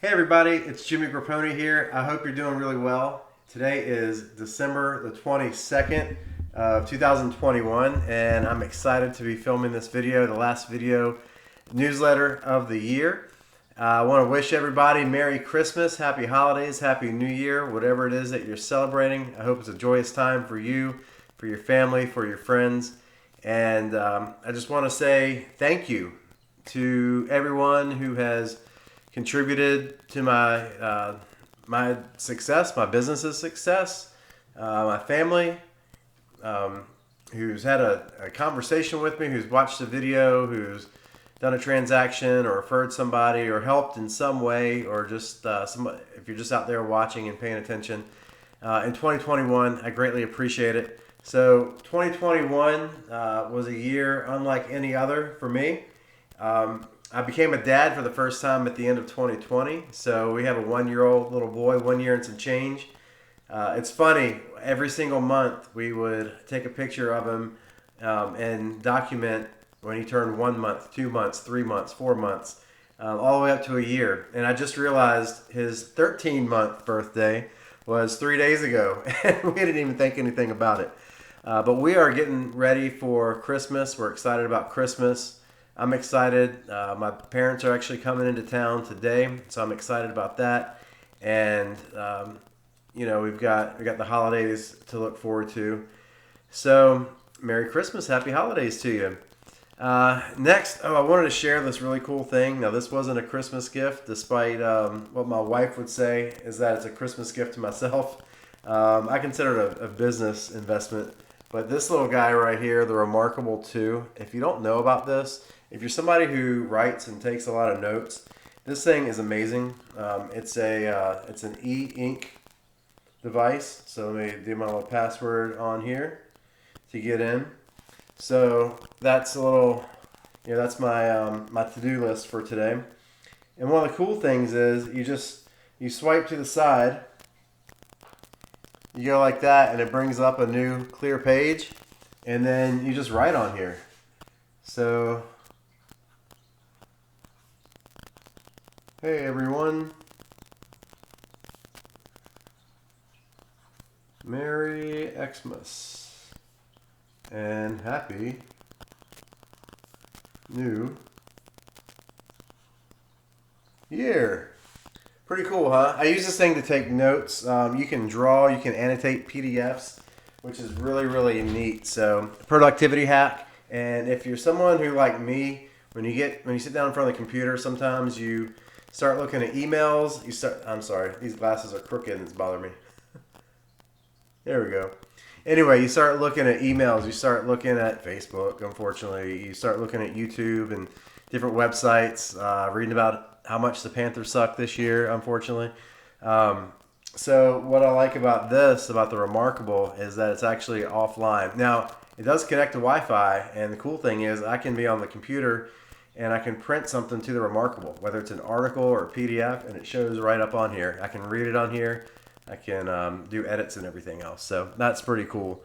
Hey everybody, it's Jimmy Grapponi here. I hope you're doing really well. Today is December the 22nd of 2021 and I'm excited to be filming this video, the last video newsletter of the year. I want to wish everybody Merry Christmas, Happy Holidays, Happy New Year, whatever it is that you're celebrating. I hope it's a joyous time for you, for your family, for your friends. And I just want to say thank you to everyone who has contributed to my success, my business's success, my family, who's had a conversation with me, who's watched a video, who's done a transaction or referred somebody or helped in some way, or just if you're just out there watching and paying attention. In 2021, I greatly appreciate it. So 2021 was a year unlike any other for me. I became a dad for the first time at the end of 2020. So we have a 1-year-old little boy, 1 year and some change. It's funny, every single month we would take a picture of him and document when he turned 1 month, 2 months, 3 months, 4 months, all the way up to a year. And I just realized his 13-month birthday was 3 days ago, and we didn't even think anything about it. But we are getting ready for Christmas. We're excited about Christmas. I'm excited. My parents are actually coming into town today, so I'm excited about that. And we've got the holidays to look forward to. So Merry Christmas, Happy Holidays to you. Next, I wanted to share this really cool thing. Now, this wasn't a Christmas gift, despite what my wife would say is that it's a Christmas gift to myself. I consider it a business investment. But this little guy right here, the Remarkable 2, if you don't know about this, if you're somebody who writes and takes a lot of notes, this thing is amazing. It's an e-ink device. So let me do my little password on here to get in. So that's a little, that's my my to-do list for today. And one of the cool things is you swipe to the side, you go like that, and it brings up a new clear page, and then you just write on here. So, hey everyone, Merry Xmas and Happy New Year. Pretty cool, huh? I use this thing to take notes. You can draw, you can annotate PDFs, which is really, really neat. So, productivity hack. And if you're someone who, like me, when you sit down in front of the computer, sometimes you start looking at emails. I'm sorry, these glasses are crooked and it's bothering me. There we go. Anyway, you start looking at emails. You start looking at Facebook, unfortunately. You start looking at YouTube and different websites, reading about how much the Panthers suck this year, unfortunately. So what I like about the Remarkable, is that it's actually offline. Now, it does connect to Wi-Fi, and the cool thing is I can be on the computer and I can print something to the Remarkable, whether it's an article or a PDF, and it shows right up on here. I can read it on here. I can do edits and everything else. So that's pretty cool.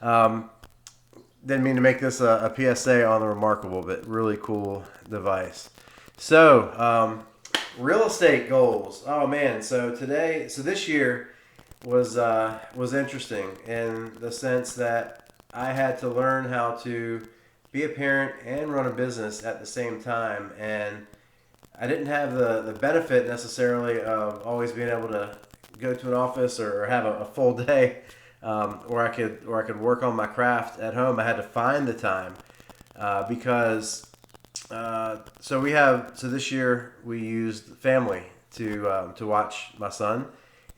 Didn't mean to make this a PSA on the Remarkable, but really cool device. So, real estate goals. Oh man, so this year was interesting in the sense that I had to learn how to be a parent and run a business at the same time, and I didn't have the benefit necessarily of always being able to go to an office or have a full day where I could work on my craft at home. I had to find the time because so this year we used family to watch my son,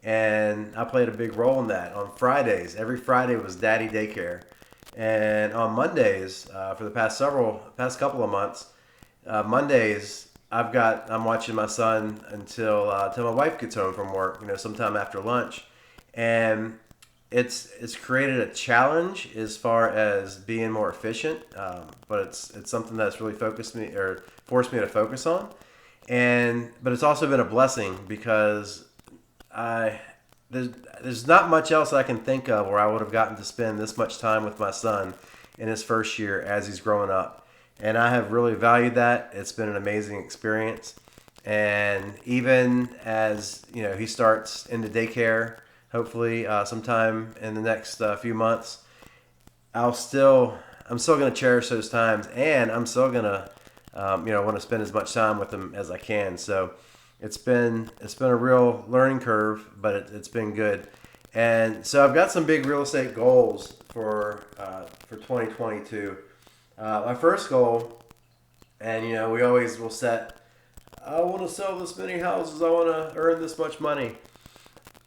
and I played a big role in that. On Fridays, every Friday was daddy daycare, and on Mondays for the past couple of months, Mondays I'm watching my son until my wife gets home from work, sometime after lunch, and it's created a challenge as far as being more efficient, but it's something that's really forced me to focus on, but it's also been a blessing because there's not much else I can think of where I would have gotten to spend this much time with my son in his first year as he's growing up. And I have really valued that. It's been an amazing experience. And even as he starts into daycare, hopefully sometime in the next few months, I'm still going to cherish those times, and I'm still going to want to spend as much time with them as I can. So it's been a real learning curve, but it's been good. And so I've got some big real estate goals for 2022. My first goal, and we always will set, I want to sell this many houses, I want to earn this much money.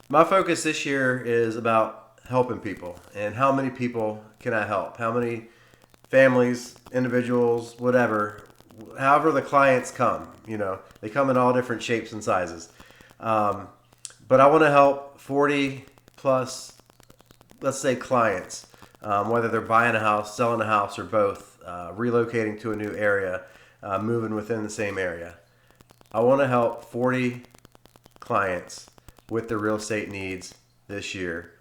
My focus this year is about helping people, and how many people can I help? How many families, individuals, whatever, however the clients come. They come in all different shapes and sizes. But I want to help 40 plus, let's say, clients, whether they're buying a house, selling a house, or both, relocating to a new area, moving within the same area. I want to help 40 clients with their real estate needs this year,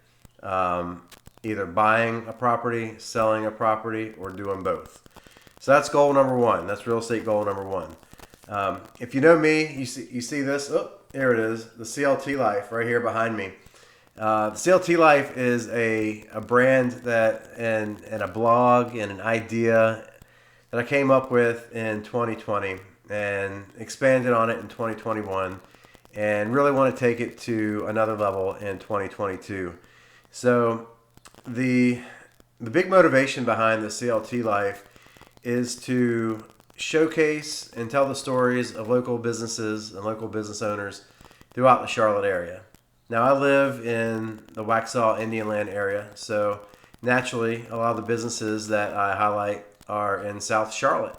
either buying a property, selling a property, or doing both. So that's goal number one. That's real estate goal number one. If you know me, you see this. Oh, there it is. The CLT Life right here behind me. The CLT Life is a brand that and a blog and an idea that I came up with in 2020 and expanded on it in 2021, and really want to take it to another level in 2022. So the big motivation behind the CLT Life is to showcase and tell the stories of local businesses and local business owners throughout the Charlotte area. Now, I live in the Waxhaw Indian Land area, so naturally a lot of the businesses that I highlight are in South Charlotte: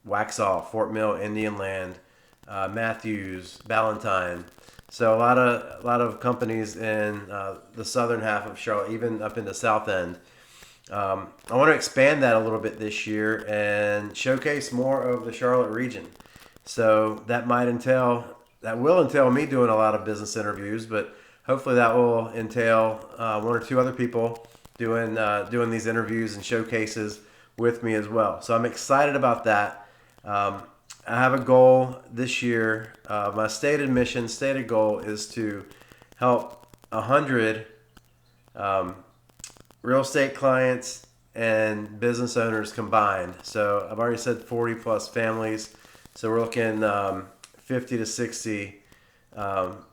Waxhaw, Fort Mill, Indian Land, Matthews, Ballantyne. So a lot of companies in the southern half of Charlotte, even up into South End. I want to expand that a little bit this year and showcase more of the Charlotte region. So that will entail me doing a lot of business interviews, but hopefully that will entail one or two other people doing these interviews and showcases with me as well. So I'm excited about that. I have a goal this year. My stated goal is to help 100 real estate clients and business owners combined. So I've already said 40 plus families. So we're looking 50 to 60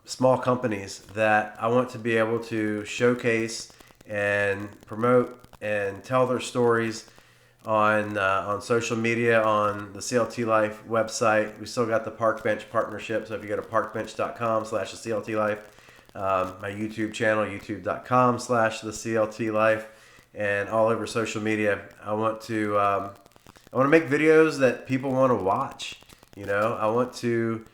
small companies that I want to be able to showcase and promote and tell their stories on social media, on the CLT Life website. We still got the Park Bench partnership. So if you go to parkbench.com/the CLT Life, my YouTube channel, youtube.com/the CLT Life, and all over social media, I want to make videos that people want to watch. I want to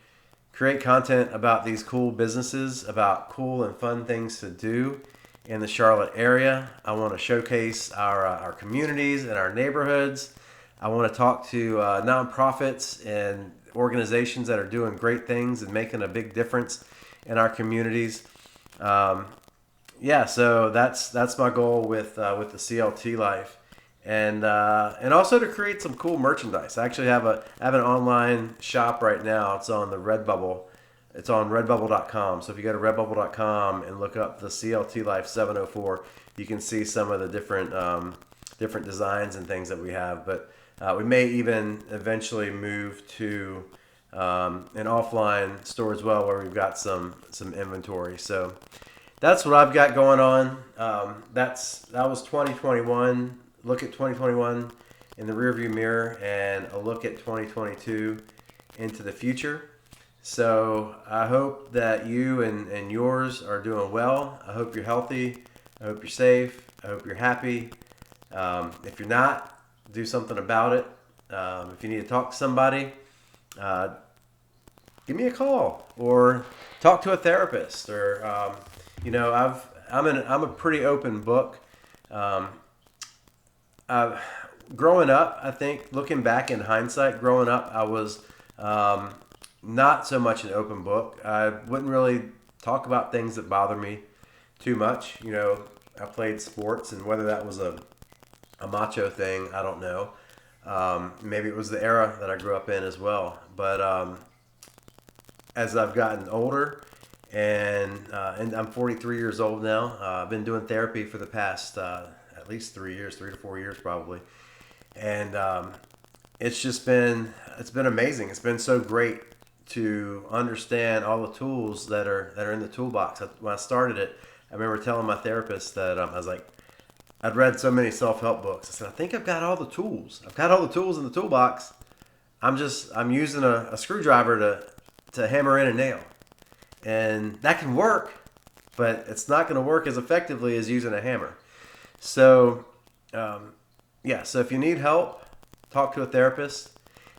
create content about these cool businesses, about cool and fun things to do in the Charlotte area. I want to showcase our communities and our neighborhoods. I want to talk to nonprofits and organizations that are doing great things and making a big difference in our communities. So that's my goal with the CLT Life, and also to create some cool merchandise. I actually have an online shop right now. It's on the Redbubble. It's on redbubble.com. So if you go to redbubble.com and look up the CLT Life 704, you can see some of the different designs and things that we have. But we may even eventually move to an offline store as well, where we've got some inventory. So that's what I've got going on. That was 2021. Look at 2021 in the rearview mirror, and a look at 2022 into the future. So I hope that you and yours are doing well. I hope you're healthy. I hope you're safe. I hope you're happy. If you're not, do something about it. If you need to talk to somebody, give me a call or talk to a therapist. Or I'm a pretty open book. Growing up, I think, looking back in hindsight, growing up, I was not so much an open book. I wouldn't really talk about things that bother me too much. I played sports, and whether that was a macho thing, I don't know. Maybe it was the era that I grew up in as well. But as I've gotten older, and I'm 43 years old now. I've been doing therapy for the past at least 3 years, 3 to 4 years probably, and it's been amazing. It's been so great to understand all the tools that are in the toolbox. When I started it, I remember telling my therapist that I was like, I'd read so many self-help books. I said, I think I've got all the tools. I've got all the tools in the toolbox. I'm using a screwdriver to hammer in a nail, and that can work, but it's not going to work as effectively as using a hammer. So, yeah. So if you need help, talk to a therapist.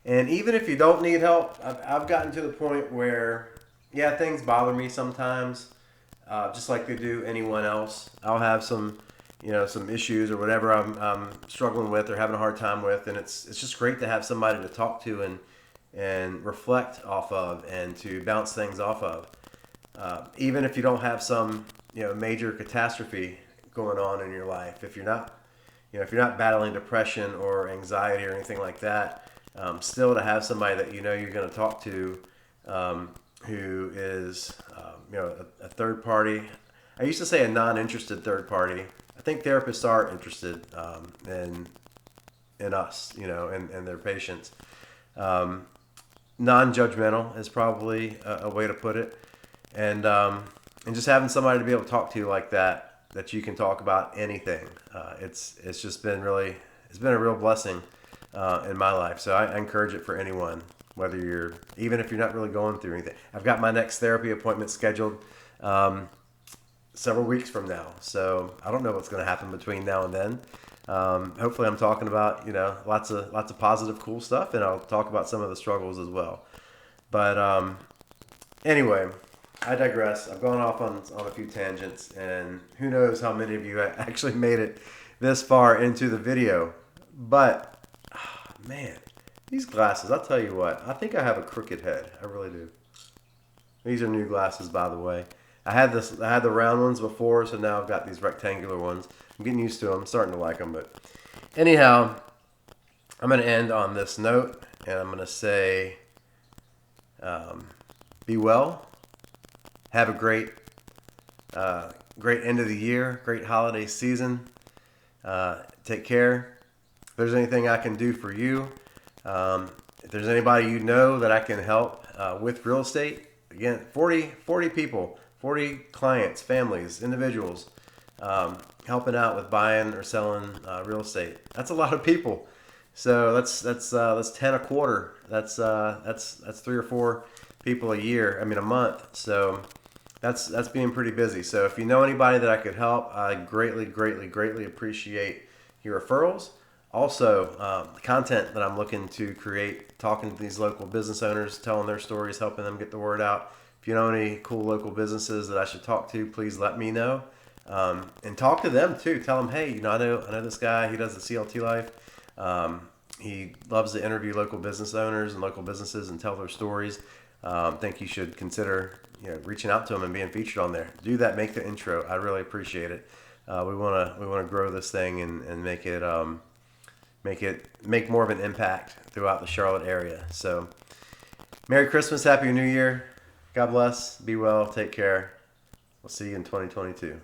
And even if you don't need help, I've gotten to the point where, yeah, things bother me sometimes, just like they do anyone else. I'll have some issues or whatever I'm struggling with or having a hard time with, and it's just great to have somebody to talk to and reflect off of and to bounce things off of. Even if you don't have some major catastrophe going on in your life, if you're not battling depression or anxiety or anything like that, still to have somebody that you're going to talk to, who is a third party. I used to say a non-interested third party. I think therapists are interested in us, and their patients. Non-judgmental is probably a way to put it, and just having somebody to be able to talk to like that you can talk about anything. It's just been it's been a real blessing in my life. So I encourage it for anyone, even if you're not really going through anything. I've got my next therapy appointment scheduled several weeks from now, so I don't know what's going to happen between now and then. Hopefully I'm talking about lots of positive, cool stuff, and I'll talk about some of the struggles as well. But anyway, I digress. I've gone off on a few tangents, and who knows how many of you actually made it this far into the video. But man, these glasses, I'll tell you what, I think I have a crooked head. I really do. These are new glasses, by the way. I had the round ones before, so now I've got these rectangular ones. I'm getting used to them. I'm starting to like them. But anyhow, I'm going to end on this note, and I'm going to say, be well. Have a great end of the year, great holiday season. Take care. If there's anything I can do for you, if there's anybody that I can help with real estate, again, 40 people, 40 clients, families, individuals, helping out with buying or selling real estate. That's a lot of people. So that's 10 a quarter. That's 3 or 4 people a month. So that's being pretty busy. So if you know anybody that I could help, I greatly appreciate your referrals. Also, the content that I'm looking to create, talking to these local business owners, telling their stories, helping them get the word out. If you know any cool local businesses that I should talk to, please let me know. And talk to them too. Tell them, hey, I know this guy. He does the CLT Life. He loves to interview local business owners and local businesses and tell their stories. Think you should consider reaching out to them and being featured on there. Do that. Make the intro. I really appreciate it. We want to grow this thing and make more of an impact throughout the Charlotte area. So, Merry Christmas, Happy New Year. God bless. Be well. Take care. We'll see you in 2022.